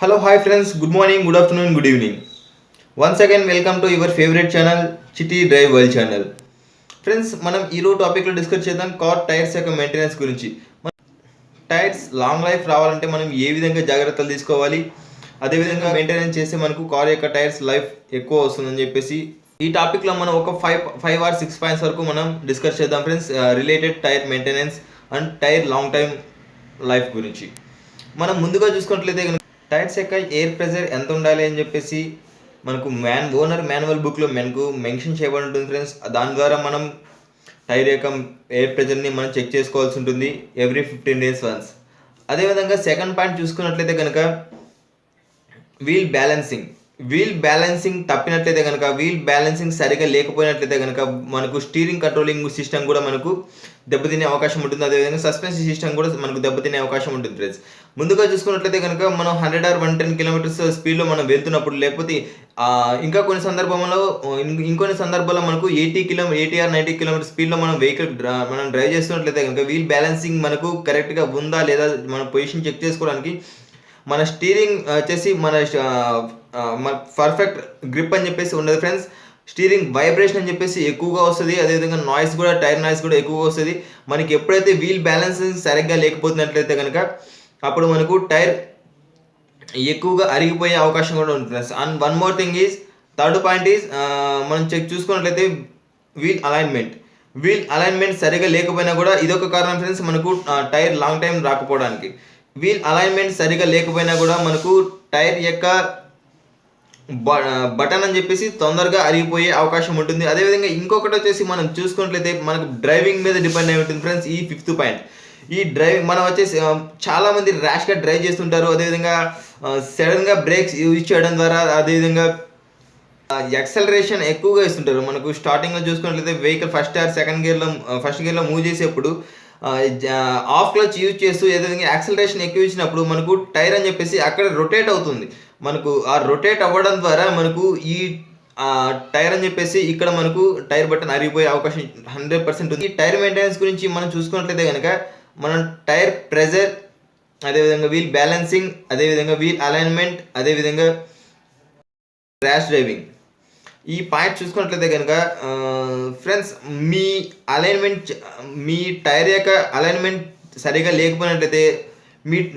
Hello, hi friends, good morning, good afternoon, good evening. Once again, welcome to your favorite channel, Chitty Drive World channel. Friends మనం ఈరోజు టాపిక్లో discuss చేద్దాం car tyres యొక్క maintenance గురించి. Tyres long life రావాలంటే మనం ఏ విధంగా జాగ్రత్తలు తీసుకోవాలి, అదేవిధంగా మెయింటెనెన్స్ చేస్తే మనకు కార్ యొక్క టైర్స్ లైఫ్ ఎక్కువ వస్తుందని చెప్పేసి ఈ టాపిక్లో మనం ఒక ఫైవ్ ఆర్ 6 పాయింట్స్ వరకు మనం డిస్కస్ చేద్దాం friends, related tyre maintenance and tyre long time life గురించి. మనం ముందుగా చూసుకున్నట్లయితే టైర్స్ యొక్క ఎయిర్ ప్రెషర్ ఎంత ఉండాలి అని చెప్పేసి మనకు ఓనర్ మాన్యువల్ బుక్లో మనకు మెన్షన్ చేయబడి ఉంటుంది ఫ్రెండ్స్. దాని ద్వారా మనం టైర్ యొక్క ఎయిర్ ప్రెషర్ని మనం చెక్ చేసుకోవాల్సి ఉంటుంది ఎవ్రీ 15 days వన్స్. అదేవిధంగా సెకండ్ పాయింట్ చూసుకున్నట్లయితే కనుక వీల్ బ్యాలెన్సింగ్ తప్పినట్లయితే కనుక, వీల్ బ్యాలెన్సింగ్ సరిగా లేకపోయినట్లయితే కనుక మనకు స్టీరింగ్ కంట్రోలింగ్ సిస్టమ్ కూడా మనకు దెబ్బతినే అవకాశం ఉంటుంది. అదేవిధంగా సస్పెన్షన్ సిస్టమ్ కూడా మనకు దెబ్బతినే అవకాశం ఉంటుంది ఫ్రెండ్స్. ముందుగా చూసుకున్నట్లయితే కనుక మనం 100 or 110 kilometers స్పీడ్లో మనం వెళ్తున్నప్పుడు, లేకపోతే ఇంకొన్ని సందర్భాల్లో మనకు 80 or 90 kilometers స్పీడ్లో మనం మనం డ్రైవ్ చేస్తున్నట్లయితే కనుక వీల్ బ్యాలెన్సింగ్ మనకు కరెక్ట్గా ఉందా లేదా మన పొజిషన్ చెక్ చేసుకోవడానికి మన స్టీరింగ్ వచ్చేసి మన పర్ఫెక్ట్ గ్రిప్ అని చెప్పేసి ఉండదు ఫ్రెండ్స్. స్టీరింగ్ వైబ్రేషన్ అని చెప్పేసి ఎక్కువగా వస్తుంది. అదేవిధంగా నాయిస్ కూడా, టైర్ నాయిస్ కూడా ఎక్కువగా వస్తుంది. మనకి ఎప్పుడైతే వీల్ బ్యాలెన్సింగ్ సరిగ్గా లేకపోతున్నట్లయితే కనుక అప్పుడు మనకు టైర్ ఎక్కువగా అరిగిపోయే అవకాశం కూడా ఉంటుంది friends. And one more thing is, third point is, మనం చూసుకున్నట్లయితే వీల్ అలైన్మెంట్ సరిగా లేకపోయినా కూడా ఇదొక కారణం ఫ్రెండ్స్ మనకు టైర్ లాంగ్ టైం రాకపోవడానికి. వీల్ అలైన్మెంట్ సరిగా లేకపోయినా కూడా మనకు టైర్ యొక్క బటన్ అని చెప్పేసి తొందరగా అరిగిపోయే అవకాశం ఉంటుంది. అదేవిధంగా ఇంకొకటి వచ్చేసి మనం చూసుకున్నట్లయితే మనకు డ్రైవింగ్ మీద డిపెండ్ అయి ఉంటుంది ఫ్రెండ్స్. ఈ 5th పాయింట్, ఈ డ్రైవింగ్ మనం వచ్చేసి చాలామంది ర్యాష్గా డ్రైవ్ చేస్తుంటారు. అదేవిధంగా సడన్గా బ్రేక్స్ యూజ్ చేయడం ద్వారా, అదేవిధంగా యాక్సలరేషన్ ఎక్కువగా ఇస్తుంటారు. మనకు స్టార్టింగ్లో చూసుకున్నట్లయితే వెహికల్ ఫస్ట్ గేర్లో మూవ్ చేసేప్పుడు ఆఫ్ క్లచ్ యూజ్ చేస్తూ ఏదైనా యాక్సలరేషన్ ఎక్కువ ఇచ్చినప్పుడు మనకు టైర్ అని చెప్పేసి అక్కడ రొటేట్ అవుతుంది. మనకు ఆ రొటేట్ అవ్వడం ద్వారా మనకు ఈ టైర్ అని చెప్పేసి ఇక్కడ మనకు టైర్ బటన్ అరిగిపోయే అవకాశం 100% ఉంది. ఈ టైర్ మెయింటెనెన్స్ గురించి మనం చూసుకున్నట్లయితే కనుక మనం టైర్ ప్రెజర్, అదేవిధంగా వీల్ బ్యాలెన్సింగ్, అదేవిధంగా వీల్ అలైన్మెంట్, అదేవిధంగా ర్యాష్ డ్రైవింగ్, ఈ పాయింట్ చూసుకున్నట్లయితే కనుక ఫ్రెండ్స్ మీ టైర్ యొక్క అలైన్మెంట్ సరిగా లేకపోయినట్లయితే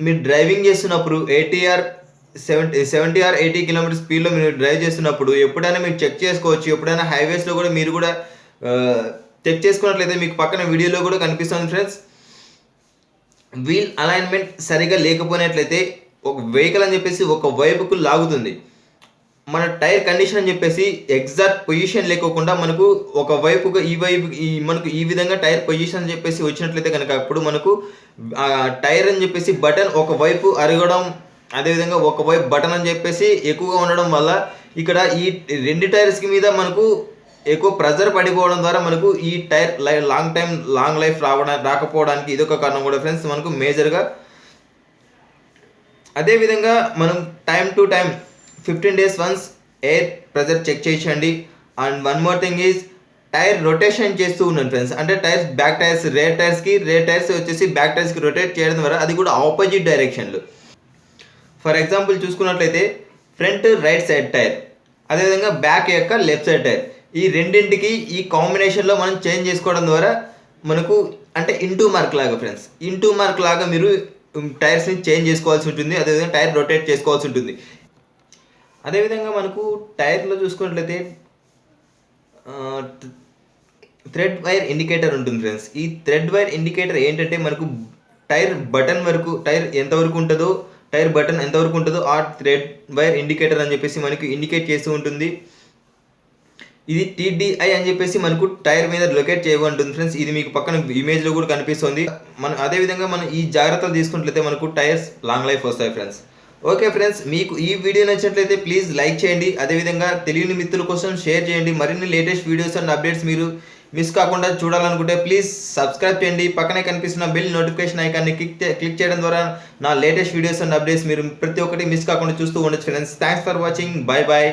మీరు డ్రైవింగ్ చేస్తున్నప్పుడు 70 or 80 kilometers స్పీడ్లో మీరు డ్రైవ్ చేస్తున్నప్పుడు ఎప్పుడైనా మీరు చెక్ చేసుకోవచ్చు. ఎప్పుడైనా హైవేస్లో కూడా మీరు కూడా చెక్ చేసుకున్నట్లయితే మీకు పక్కన వీడియోలో కూడా కనిపిస్తుంది ఫ్రెండ్స్. వీల్ అలైన్మెంట్ సరిగా లేకపోయినట్లయితే ఒక వెహికల్ అని చెప్పేసి ఒక వైపుకు లాగుతుంది. మన టైర్ కండిషన్ అని చెప్పేసి ఎగ్జాక్ట్ పొజిషన్ లేకోకుండా మనకు ఒక వైపుగా మనకు ఈ విధంగా టైర్ పొజిషన్ అని చెప్పేసి వచ్చినట్లయితే కనుక అప్పుడు మనకు టైర్ అని చెప్పేసి బటన్ ఒక వైపు అరగడం, అదేవిధంగా ఒకవైపు బటన్ అని చెప్పేసి ఎక్కువగా ఉండడం వల్ల ఇక్కడ ఈ రెండు టైర్స్కి మీద మనకు ఎక్కువ ప్రెజర్ పడిపోవడం ద్వారా మనకు ఈ టైర్ లాంగ్ లైఫ్ రాకపోవడానికి ఇదొక కారణం కూడా ఫ్రెండ్స్ మనకు మేజర్గా. అదేవిధంగా మనం time to time 15 days once air pressure check చేయించండి. And one more thing is tyre rotation చేస్తూ ఉన్నాను ఫ్రెండ్స్. అంటే tyres back tyres rear tyres వచ్చేసి బ్యాక్ టైర్స్కి రొటేట్ చేయడం ద్వారా అది కూడా ఆపోజిట్ డైరెక్షన్లో. ఫర్ ఎగ్జాంపుల్ చూసుకున్నట్లయితే ఫ్రంట్ రైట్ సైడ్ టైర్, అదేవిధంగా బ్యాక్ యొక్క లెఫ్ట్ సైడ్ టైర్, ఈ రెండింటికి ఈ కాంబినేషన్లో మనం చేంజ్ చేసుకోవడం ద్వారా మనకు అంటే ఇంటూ మార్క్ లాగా ఫ్రెండ్స్, ఇంటూ మార్క్ లాగా మీరు టైర్స్ని చేంజ్ చేసుకోవాల్సి ఉంటుంది. అదేవిధంగా టైర్ రొటేట్ చేసుకోవాల్సి ఉంటుంది. అదేవిధంగా మనకు టైర్లో చూసుకున్నట్లయితే థ్రెడ్ వైర్ ఇండికేటర్ ఉంటుంది ఫ్రెండ్స్. ఈ థ్రెడ్ వైర్ ఇండికేటర్ ఏంటంటే మనకు టైర్ ఎంతవరకు ఉంటుందో, టైర్ బటన్ ఎంతవరకు ఉంటుందో ఆ థ్రెడ్ వైర్ ఇండికేటర్ అని చెప్పేసి మనకు ఇండికేట్ చేస్తూ ఉంటుంది. ఇది TDI అని చెప్పేసి మనకు టైర్ మీద లొకేట్ చేయబడుతుంది ఫ్రెండ్స్. ఇది మీకు పక్కన ఇమేజ్లో కూడా కనిపిస్తుంది. అదేవిధంగా మనం ఈ జాగ్రత్తలు తీసుకున్నట్లయితే మనకు టైర్స్ లాంగ్ లైఫ్ వస్తాయి ఫ్రెండ్స్. ఓకే ఫ్రెండ్స్, మీకు ఈ వీడియో నచ్చినట్లయితే ప్లీజ్ లైక్ చేయండి. అదేవిధంగా తెలియని మిత్రుల కోసం షేర్ చేయండి. మరిన్ని లేటెస్ట్ వీడియోస్ అండ్ అప్డేట్స్ మీరు మిస్ కాకుండా చూడాలనుకుంటే ప్లీజ్ సబ్స్క్రైబ్ చేయండి. పక్కనే కనిపిస్తున్న బెల్ నోటిఫికేషన్ ఐకాన్ని క్లిక్ చేయడం ద్వారా నా లేటెస్ట్ వీడియోస్ అండ్ అప్డేట్స్ మీరు ప్రతి ఒక్కటి మిస్ కాకుండా చూస్తూ ఉండొచ్చు friends. Thanks for watching. Bye bye.